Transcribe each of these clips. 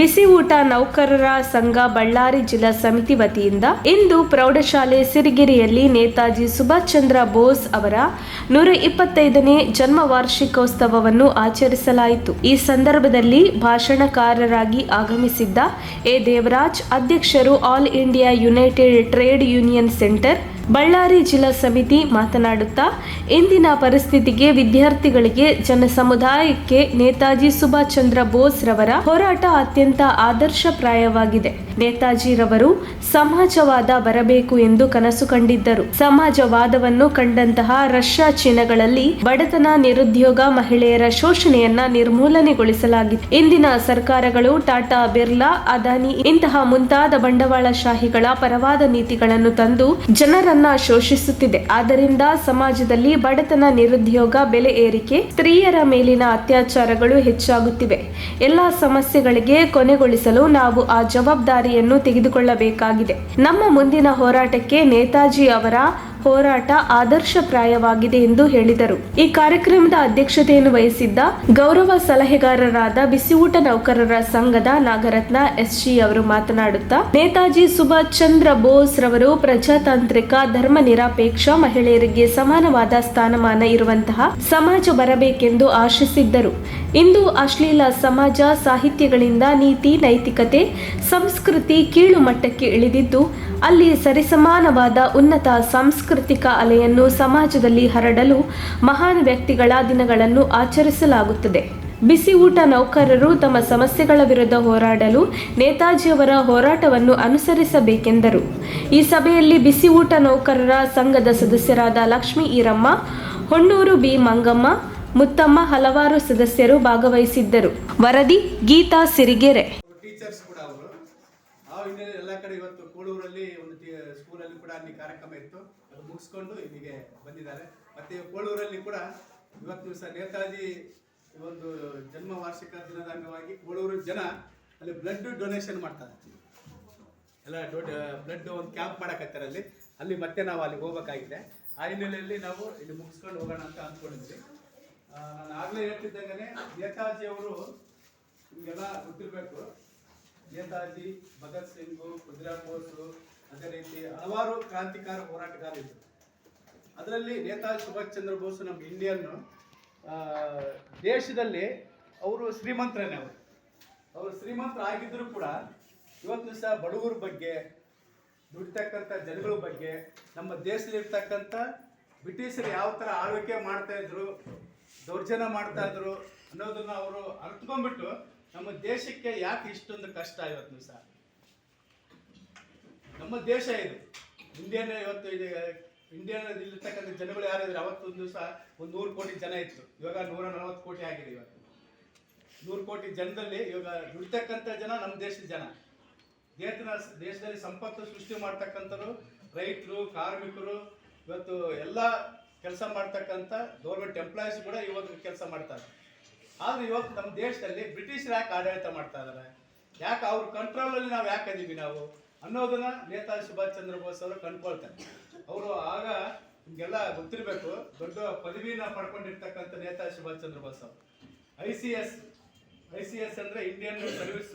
ಬಿಸಿ ಊಟ ನೌಕರರ ಸಂಘ ಬಳ್ಳಾರಿ ಜಿಲ್ಲಾ ಸಮಿತಿ ವತಿಯಿಂದ ಇಂದು ಪ್ರೌಢಶಾಲೆ ಸಿರಿಗೆರೆಯಲ್ಲಿ ನೇತಾಜಿ ಸುಭಾಷ್ ಚಂದ್ರ ಬೋಸ್ ಅವರ 125ನೇ ಜನ್ಮ ವಾರ್ಷಿಕೋತ್ಸವವನ್ನು ಆಚರಿಸಲಾಯಿತು. ಈ ಸಂದರ್ಭದಲ್ಲಿ ಭಾಷಣಕಾರರಾಗಿ ಆಗಮಿಸಿದ್ದ ಎ ದೇವರಾಜ್, ಅಧ್ಯಕ್ಷರು all India United trade union centre Ballari ಜಿಲ್ಲಾ ಸಮಿತಿ ಮಾತನಾಡುತ್ತಾ, ಇಂದಿನ ಪರಿಸ್ಥಿತಿಗೆ, ವಿದ್ಯಾರ್ಥಿಗಳಿಗೆ, ಜನಸಮುದಾಯಕ್ಕೆ ನೇತಾಜಿ ಸುಭಾಷ್ ಚಂದ್ರ ಬೋಸ್ ರವರ ಹೋರಾಟ ಅತ್ಯಂತ ಆದರ್ಶಪ್ರಾಯವಾಗಿದೆ. ನೇತಾಜಿರವರು ಸಮಾಜವಾದ ಬರಬೇಕು ಎಂದು ಕನಸು ಕಂಡಿದ್ದರು. ಸಮಾಜವಾದವನ್ನು ಕಂಡಂತಹ ರಷ್ಯಾ, ಚೀನಾಗಳಲ್ಲಿ ಬಡತನ, ನಿರುದ್ಯೋಗ, ಮಹಿಳೆಯರ ಶೋಷಣೆಯನ್ನ ನಿರ್ಮೂಲನೆಗೊಳಿಸಲಾಗಿದೆ. ಇಂದಿನ ಸರ್ಕಾರಗಳು ಟಾಟಾ, ಬಿರ್ಲಾ, ಅದಾನಿ ಇಂತಹ ಮುಂತಾದ ಬಂಡವಾಳಶಾಹಿಗಳ ಪರವಾದ ನೀತಿಗಳನ್ನು ತಂದು ಜನರನ್ನ ಶೋಷಿಸುತ್ತಿದೆ. ಆದ್ದರಿಂದ ಸಮಾಜದಲ್ಲಿ ಬಡತನ, ನಿರುದ್ಯೋಗ, ಬೆಲೆ ಏರಿಕೆ, ಸ್ತ್ರೀಯರ ಮೇಲಿನ ಅತ್ಯಾಚಾರಗಳು ಹೆಚ್ಚಾಗುತ್ತಿವೆ. ಎಲ್ಲಾ ಸಮಸ್ಯೆಗಳಿಗೆ ಕೊನೆಗೊಳಿಸಲು ನಾವು ಆ ಜವಾಬ್ದಾರಿಯನ್ನು ತೆಗೆದುಕೊಳ್ಳಬೇಕಾಗಿದೆ. ನಮ್ಮ ಮುಂದಿನ ಹೋರಾಟಕ್ಕೆ ನೇತಾಜಿ ಅವರ ಹೋರಾಟ ಆದರ್ಶಪ್ರಾಯವಾಗಿದೆ ಎಂದು ಹೇಳಿದರು. ಈ ಕಾರ್ಯಕ್ರಮದ ಅಧ್ಯಕ್ಷತೆಯನ್ನು ವಹಿಸಿದ್ದ ಗೌರವ ಸಲಹೆಗಾರರಾದ ಬಿಸಿಯೂಟ ನೌಕರರ ಸಂಘದ ನಾಗರತ್ನ ಎಸ್ಜಿ ಅವರು ಮಾತನಾಡುತ್ತಾ, ನೇತಾಜಿ ಸುಭಾಷ್ ಚಂದ್ರ ಬೋಸ್ ರವರು ಪ್ರಜಾತಾಂತ್ರಿಕ, ಧರ್ಮ ನಿರಪೇಕ್ಷ, ಮಹಿಳೆಯರಿಗೆ ಸಮಾನವಾದ ಸ್ಥಾನಮಾನ ಇರುವಂತಹ ಸಮಾಜ ಬರಬೇಕೆಂದು ಆಶಿಸಿದ್ದರು. ಇಂದು ಅಶ್ಲೀಲ ಸಮಾಜ, ಸಾಹಿತ್ಯಗಳಿಂದ ನೀತಿ, ನೈತಿಕತೆ, ಸಂಸ್ಕೃತಿ ಕೀಳು ಮಟ್ಟಕ್ಕೆ ಇಳಿದಿದ್ದು, ಅಲ್ಲಿ ಸರಿಸಮಾನವಾದ ಉನ್ನತ ಸಾಂಸ್ಕೃತಿಕ ಅಲೆಯನ್ನು ಸಮಾಜದಲ್ಲಿ ಹರಡಲು ಮಹಾನ್ ವ್ಯಕ್ತಿಗಳ ದಿನಗಳನ್ನು ಆಚರಿಸಲಾಗುತ್ತದೆ. ಬಿಸಿ ಊಟ ನೌಕರರು ತಮ್ಮ ಸಮಸ್ಯೆಗಳ ವಿರುದ್ಧ ಹೋರಾಡಲು ನೇತಾಜಿಯವರ ಹೋರಾಟವನ್ನು ಅನುಸರಿಸಬೇಕೆಂದರು. ಈ ಸಭೆಯಲ್ಲಿ ಬಿಸಿ ಊಟ ನೌಕರರ ಸಂಘದ ಸದಸ್ಯರಾದ ಲಕ್ಷ್ಮೀ ಈರಮ್ಮ, ಹೊನ್ನೂರು ಬಿ ಮಂಗಮ್ಮ, ಮುತ್ತಮ್ಮ, ಹಲವಾರು ಸದಸ್ಯರು ಭಾಗವಹಿಸಿದ್ದರು. ವರದಿ ಗೀತಾ ಸಿರಿಗೆರೆ. ಎಲ್ಲ ಕಡೆ ಇವತ್ತು ಕೋಳೂರಲ್ಲಿ ಒಂದು ಸ್ಕೂಲಲ್ಲಿ ಕೂಡ ಅಲ್ಲಿ ಕಾರ್ಯಕ್ರಮ ಇತ್ತು, ಅದು ಮುಗಿಸ್ಕೊಂಡು ಇಲ್ಲಿಗೆ ಬಂದಿದ್ದಾರೆ. ಮತ್ತೆ ಕೋಳೂರಲ್ಲಿ ಕೂಡ ಇವತ್ತು ದಿವಸ ನೇತಾಜಿ ಒಂದು ಜನ್ಮ ವಾರ್ಷಿಕ ದಿನದ ಅಂಗವಾಗಿ ಕೋಳೂರು ಜನ ಅಲ್ಲಿ ಬ್ಲಡ್ ಡೊನೇಷನ್ ಮಾಡ್ತಾರೆ. ಎಲ್ಲ ಬ್ಲಡ್ ಒಂದು ಕ್ಯಾಂಪ್ ಮಾಡಕತ್ತಾರೆ ಅಲ್ಲಿ ಮತ್ತೆ ನಾವು ಅಲ್ಲಿಗೆ ಹೋಗ್ಬೇಕಾಗಿದೆ. ಆ ಹಿನ್ನೆಲೆಯಲ್ಲಿ ನಾವು ಇಲ್ಲಿ ಮುಗಿಸ್ಕೊಂಡು ಹೋಗೋಣ ಅಂತ ಅಂದ್ಕೊಂಡಿದ್ವಿ. ನಾನು ಆಗಲೇ ಹೇಳ್ತಿದ್ದಂಗೆ ನೇತಾಜಿ ಅವರು ನಿಮಗೆಲ್ಲ ಗೊತ್ತಿರಬೇಕು. ನೇತಾಜಿ, ಭಗತ್ ಸಿಂಗ್, ಖುದಿರಾಮ್ ಬೋಸ್, ಅದೇ ರೀತಿ ಹಲವಾರು ಕ್ರಾಂತಿಕಾರ ಹೋರಾಟಗಾರರು. ಅದರಲ್ಲಿ ನೇತಾಜಿ ಸುಭಾಷ್ ಚಂದ್ರ ಬೋಸ್ ನಮ್ಮ ಇಂಡಿಯನ್ ದೇಶದಲ್ಲಿ ಅವರು ಶ್ರೀಮಂತರೇ. ಅವರು ಶ್ರೀಮಂತರು ಆಗಿದ್ದರೂ ಕೂಡ ಇವತ್ತು ದಿವಸ ಬಡವರ ಬಗ್ಗೆ, ದುಡಿತಕ್ಕಂಥ ಜನಗಳ ಬಗ್ಗೆ, ನಮ್ಮ ದೇಶದಲ್ಲಿರ್ತಕ್ಕಂಥ ಬ್ರಿಟಿಷರು ಯಾವ ಥರ ಆಳ್ವಿಕೆ ಮಾಡ್ತಾ ಇದ್ರು, ದೌರ್ಜನ್ಯ ಮಾಡ್ತಾ ಇದ್ರು ಅನ್ನೋದನ್ನ ಅವರು ಅರ್ಥಕೊಂಡ್ಬಿಟ್ಟು ನಮ್ಮ ದೇಶಕ್ಕೆ ಯಾಕೆ ಇಷ್ಟೊಂದು ಕಷ್ಟ ಇವತ್ತು ದಿವಸ. ನಮ್ಮ ದೇಶ ಇದು ಇಂಡಿಯನ್. ಇವತ್ತು ಇಂಡಿಯಾದಲ್ಲಿರ್ತಕ್ಕಂಥ ಜನಗಳು ಯಾರಿದ್ರೆ ಅವತ್ತೊಂದು ದಿವಸ ಒಂದು 100 ಕೋಟಿ ಜನ ಇತ್ತು, ಇವಾಗ 140 ಕೋಟಿ ಆಗಿದೆ. ಇವತ್ತು 100 ಕೋಟಿ ಜನದಲ್ಲಿ ಇವಾಗ ದುಡಿತಕ್ಕಂಥ ಜನ ನಮ್ಮ ದೇಶದ ಜನ. ದೇಶದಲ್ಲಿ ಸಂಪತ್ತು ಸೃಷ್ಟಿ ಮಾಡ್ತಕ್ಕಂಥವ್ರು ರೈತರು, ಕಾರ್ಮಿಕರು, ಇವತ್ತು ಎಲ್ಲ ಕೆಲಸ ಮಾಡ್ತಕ್ಕಂಥ ಗೌರ್ಮೆಂಟ್ ಎಂಪ್ಲಾಯೀಸ್ ಕೂಡ ಇವತ್ತು ಕೆಲಸ ಮಾಡ್ತಾರೆ. ಆದ್ರೆ ಇವತ್ತು ನಮ್ಮ ದೇಶದಲ್ಲಿ ಬ್ರಿಟಿಷರು ಯಾಕೆ ಆಡಳಿತ ಮಾಡ್ತಾ ಇದ್ದಾರೆ, ಯಾಕೆ ಅವ್ರ ಕಂಟ್ರೋಲಲ್ಲಿ ನಾವು ಯಾಕೆ ಇದೀವಿ ನಾವು ಅನ್ನೋದನ್ನ ನೇತಾಜಿ ಸುಭಾಷ್ ಚಂದ್ರ ಬೋಸ್ ಅವರು ಕಂಡ್ಕೊಳ್ತಾರೆ. ಅವರು ಆಗ ನಿಮ್ಗೆಲ್ಲ ಗೊತ್ತಿರಬೇಕು, ದೊಡ್ಡ ಪದವಿನ ಪಡ್ಕೊಂಡಿರ್ತಕ್ಕಂಥ ನೇತಾಜಿ ಸುಭಾಷ್ ಚಂದ್ರ ಬೋಸ್ ಅವರು ICS ಅಂದ್ರೆ ಇಂಡಿಯನ್ ಸರ್ವಿಸ್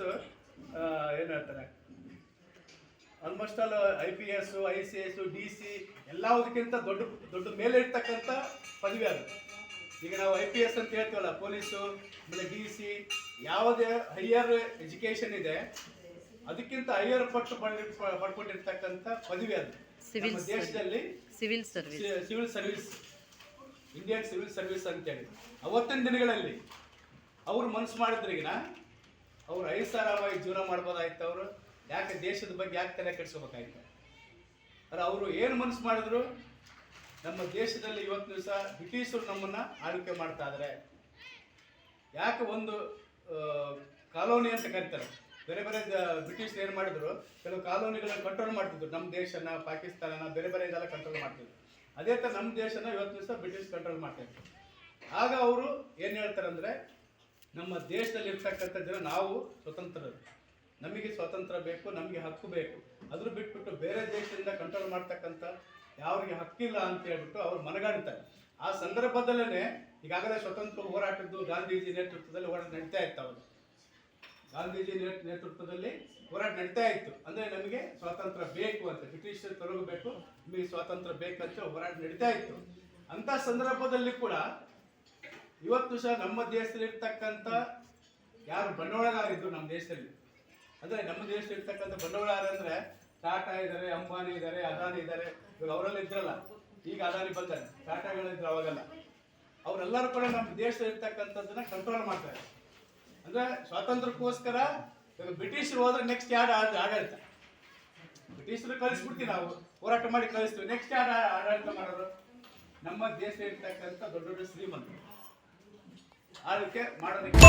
ಏನು ಹೇಳ್ತಾರೆ, almost all IPS, ICS, DC ಎಲ್ಲದಕ್ಕಿಂತ ದೊಡ್ಡ ಮೇಲೆ ಇರ್ತಕ್ಕಂಥ ಪದವಿ ಅದು. ಈಗ ನಾವು IPS ಅಂತ ಹೇಳ್ತೀವಲ್ಲ, ಪೊಲೀಸು, ಆಮೇಲೆ DC, ಯಾವುದೇ ಹೈಯರ್ ಎಜುಕೇಶನ್ ಇದೆ ಅದಕ್ಕಿಂತ ಹೈಯರ್ ಪಡ್ಕೊಂಡಿರ್ತಕ್ಕಂಥ ಪದವಿ ಅದು. ನಮ್ಮ ದೇಶದಲ್ಲಿ civil service, Indian civil service ಅಂತೇಳಿ ಅವತ್ತಿನ ದಿನಗಳಲ್ಲಿ ಅವ್ರು ಮನಸ್ಸು ಮಾಡಿದ್ರಿಗಿನ ಅವ್ರು ಐಷಾರಾಮವಾಗಿ ಜೀವನ ಮಾಡ್ಬೋದಾಯ್ತು. ಅವರು ಯಾಕೆ ದೇಶದ ಬಗ್ಗೆ ಯಾಕೆ ತಲೆ ಕೆಡಿಸ್ಕೋಬೇಕಾಯ್ತು? ಅಲ್ಲ, ಅವರು ಏನು ಮನಸ್ಸು ಮಾಡಿದ್ರು, ನಮ್ಮ ದೇಶದಲ್ಲಿ ಇವತ್ತು ದಿವಸ ಬ್ರಿಟಿಷರು ನಮ್ಮನ್ನ ಆಳ್ವಿಕೆ ಮಾಡ್ತಾ ಇದ್ದಾರೆ. ಯಾಕೆ ಒಂದು ಕಾಲೋನಿ ಅಂತ ಕರೀತಾರೆ, ಬೇರೆ ಬೇರೆ ಬ್ರಿಟಿಷರು ಏನು ಮಾಡಿದ್ರು, ಕೆಲವು ಕಾಲೋನಿಗಳನ್ನ ಕಂಟ್ರೋಲ್ ಮಾಡ್ತಿದ್ರು. ನಮ್ಮ ದೇಶನ, ಪಾಕಿಸ್ತಾನನ, ಬೇರೆ ಬೇರೆ ಇದೆಲ್ಲ ಕಂಟ್ರೋಲ್ ಮಾಡ್ತಿದ್ರು. ಅದೇ ಥರ ನಮ್ಮ ದೇಶನ ಇವತ್ತು ದಿವಸ ಬ್ರಿಟಿಷ್ ಕಂಟ್ರೋಲ್ ಮಾಡ್ತಾಯಿದ್ರು. ಆಗ ಅವರು ಏನು ಹೇಳ್ತಾರೆ ಅಂದರೆ, ನಮ್ಮ ದೇಶದಲ್ಲಿ ಇರ್ತಕ್ಕಂಥ ಜನ ನಾವು ಸ್ವತಂತ್ರರು, ನಮಗೆ ಸ್ವಾತಂತ್ರ್ಯ ಬೇಕು, ನಮಗೆ ಹಕ್ಕು ಬೇಕು. ಅದ್ರ ಬಿಟ್ಬಿಟ್ಟು ಬೇರೆ ದೇಶದಿಂದ ಕಂಟ್ರೋಲ್ ಮಾಡ್ತಕ್ಕಂಥ ಯಾವ್ರಿಗೆ ಹಕ್ಕಿಲ್ಲ ಅಂತ ಹೇಳ್ಬಿಟ್ಟು ಅವ್ರು ಮನಗಾಡ್ತಾರೆ. ಆ ಸಂದರ್ಭದಲ್ಲೇ ಈಗಾಗಲೇ ಸ್ವತಂತ್ರ ಹೋರಾಟದ್ದು ಗಾಂಧೀಜಿ ನೇತೃತ್ವದಲ್ಲಿ ಹೋರಾಟ ನಡೀತಾ ಇರ್ತಾವೆ. ಗಾಂಧೀಜಿ ನೇತೃತ್ವದಲ್ಲಿ ಹೋರಾಟ ನಡೀತಾ ಇತ್ತು. ಅಂದ್ರೆ ನಮಗೆ ಸ್ವಾತಂತ್ರ್ಯ ಬೇಕು ಅಂತ, ಬ್ರಿಟಿಷರು ತೊಲಗಬೇಕು, ನಮಗೆ ಸ್ವಾತಂತ್ರ್ಯ ಬೇಕಂತ ಹೋರಾಟ ನಡೀತಾ ಇತ್ತು. ಅಂತ ಸಂದರ್ಭದಲ್ಲಿ ಕೂಡ ಇವತ್ತು ಸಹ ನಮ್ಮ ದೇಶದಲ್ಲಿರ್ತಕ್ಕಂಥ ಯಾರು ಬಂಡವಾಳಗಾರರಿದ್ರು ನಮ್ಮ ದೇಶದಲ್ಲಿ, ಅಂದ್ರೆ ನಮ್ಮ ದೇಶದಲ್ಲಿರ್ತಕ್ಕಂಥ ಬಂಡವಾಳಗಾರ ಅಂದ್ರೆ ಟಾಟಾ ಇದ್ದಾರೆ, ಅಂಬಾನಿ ಇದ್ದಾರೆ, ಅದಾನಿ ಇದ್ದಾರೆ. ಇವಾಗ ಅವರೆಲ್ಲ ಇದ್ರಲ್ಲ, ಈಗ ಅದಾನಿ ಬಂದಾರೆ, ಟಾಟಾಗಳಿದ್ರು ಅವಾಗೆಲ್ಲ. ಅವರೆಲ್ಲರೂ ಕೂಡ ನಮ್ಮ ದೇಶದಲ್ಲಿರ್ತಕ್ಕಂಥದ್ದನ್ನ ಕಂಟ್ರೋಲ್ ಮಾಡ್ತಾರೆ. ಅಂದ್ರೆ ಸ್ವಾತಂತ್ರ್ಯಕ್ಕೋಸ್ಕರ ಇವಾಗ ಬ್ರಿಟಿಷರು ಹೋದ್ರೆ ನೆಕ್ಸ್ಟ್ ಯಾರು ಆಡಳಿತ, ಬ್ರಿಟಿಷರು ಕಳಿಸ್ಬಿಡ್ತೀವಿ, ನಾವು ಹೋರಾಟ ಮಾಡಿ ಕಳಿಸ್ತೀವಿ, ನೆಕ್ಸ್ಟ್ ಯಾರು ಆಡಳಿತ ಮಾಡೋರು? ನಮ್ಮ ದೇಶ ಇರ್ತಕ್ಕಂಥ ದೊಡ್ಡ ದೊಡ್ಡ ಶ್ರೀಮಂತರು ಅದಕ್ಕೆ ಮಾಡೋದಕ್ಕೆ